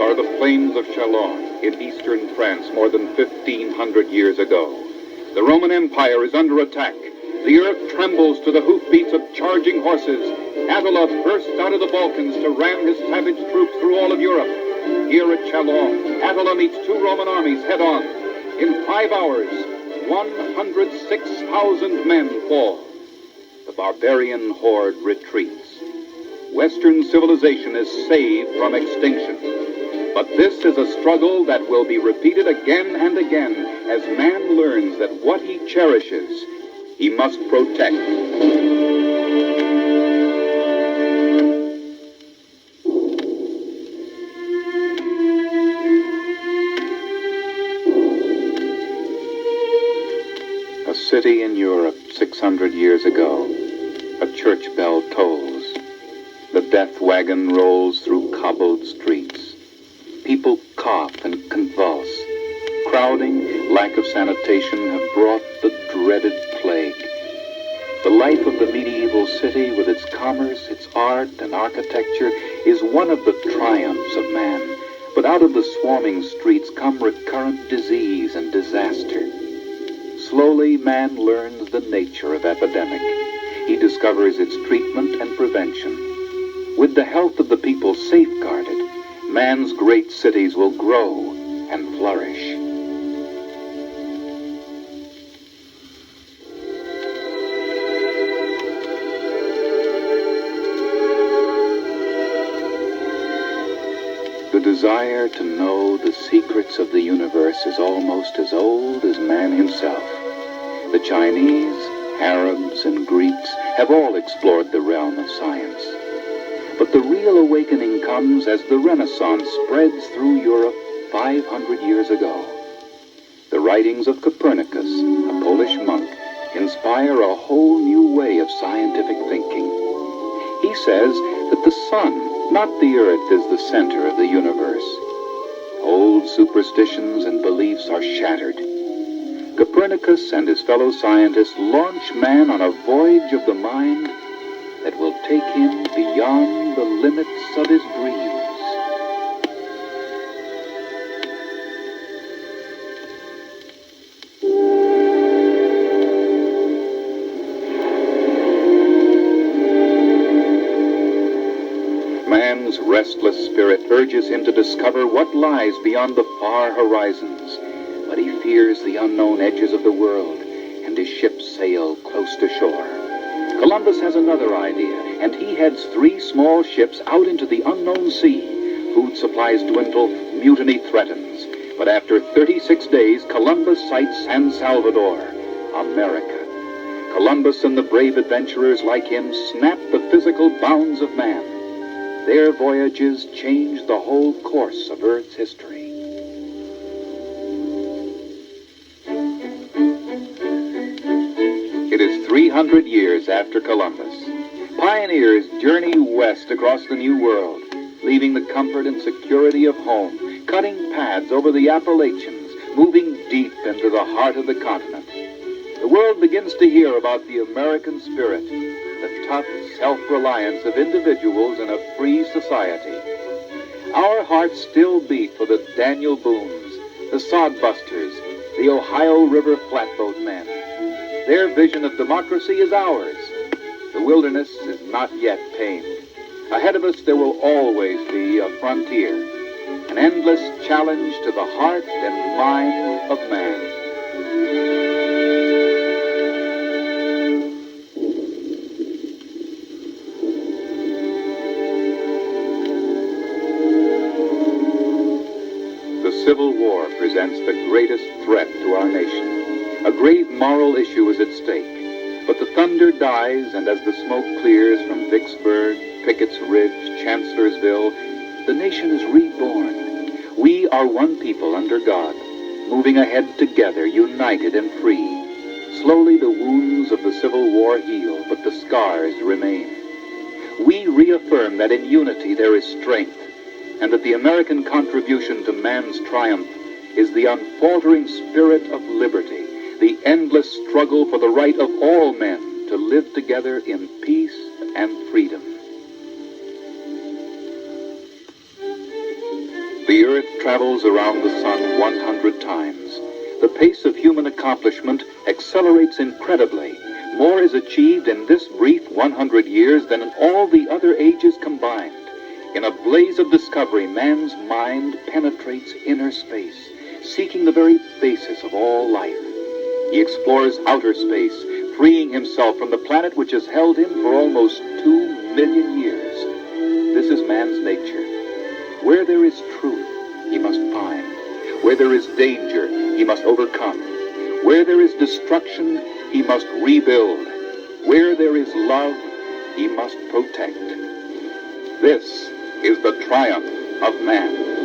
are the plains of Chalon in eastern France more than 1,500 years ago. The Roman Empire is under attack. The earth trembles to the hoofbeats of charging horses. Attila burst out of the Balkans to ram his savage troops through all of Europe. Here at Chalon, Attila meets two Roman armies head-on. In 5 hours, 106,000 men fall. The barbarian horde retreats. Western civilization is saved from extinction. But this is a struggle that will be repeated again and again as man learns that what he cherishes, he must protect. A city in Europe 600 years ago. A church bell tolls. The death wagon rolls through cobbled streets. People cough and convulse. Crowding, lack of sanitation have brought the dreaded plague. The life of the medieval city with its commerce, its art and architecture is one of the triumphs of man. But out of the swarming streets come recurrent disease and disaster. Slowly, man learns the nature of epidemic. He discovers its treatment and prevention. With the health of the people safeguarded, man's great cities will grow and flourish. The desire to know the secrets of the universe is almost as old as man himself. The Chinese, Arabs, and Greeks have all explored the realm of science. But the real awakening comes as the Renaissance spreads through Europe 500 years ago. The writings of Copernicus, a Polish monk, inspire a whole new way of scientific thinking. He says that the sun, not the earth, is the center of the universe. Old superstitions and beliefs are shattered. Copernicus and his fellow scientists launch man on a voyage of the mind that will take him beyond the limits of his dreams. Man's restless spirit urges him to discover what lies beyond the far horizons, but he fears the unknown edges of the world, and his ships sail close to shore. Columbus has another idea, and he heads 3 small ships out into the unknown sea. Food supplies dwindle, mutiny threatens. But after 36 days, Columbus sights San Salvador, America. Columbus and the brave adventurers like him snap the physical bounds of man. Their voyages change the whole course of Earth's history. It is 300 years after Columbus. Pioneers journey west across the New World, leaving the comfort and security of home, cutting paths over the Appalachians, moving deep into the heart of the continent. The world begins to hear about the American spirit, the tough self-reliance of individuals in a free society. Our hearts still beat for the Daniel Boones, the Sodbusters, the Ohio River flatboat men. Their vision of democracy is ours. The wilderness is not yet tamed. Ahead of us there will always be a frontier, an endless challenge to the heart and mind of man. The Civil War presents the greatest threat to our nation. A grave moral issue is at stake. But the thunder dies, and as the smoke clears from Vicksburg, Pickett's Ridge, Chancellorsville, the nation is reborn. We are one people under God, moving ahead together, united and free. Slowly the wounds of the Civil War heal, but the scars remain. We reaffirm that in unity there is strength, and that the American contribution to man's triumph is the unfaltering spirit of liberty, the endless struggle for the right of all men to live together in peace and freedom. The travels around the sun 100 times. The pace of human accomplishment accelerates incredibly. More is achieved in this brief 100 years than in all the other ages combined. In a blaze of discovery, man's mind penetrates inner space, seeking the very basis of all life. He explores outer space, freeing himself from the planet which has held him for almost 2 million years. This is man's nature. Where there is truth, he must find. Where there is danger, he must overcome. Where there is destruction, he must rebuild. Where there is love, he must protect. This is the triumph of man.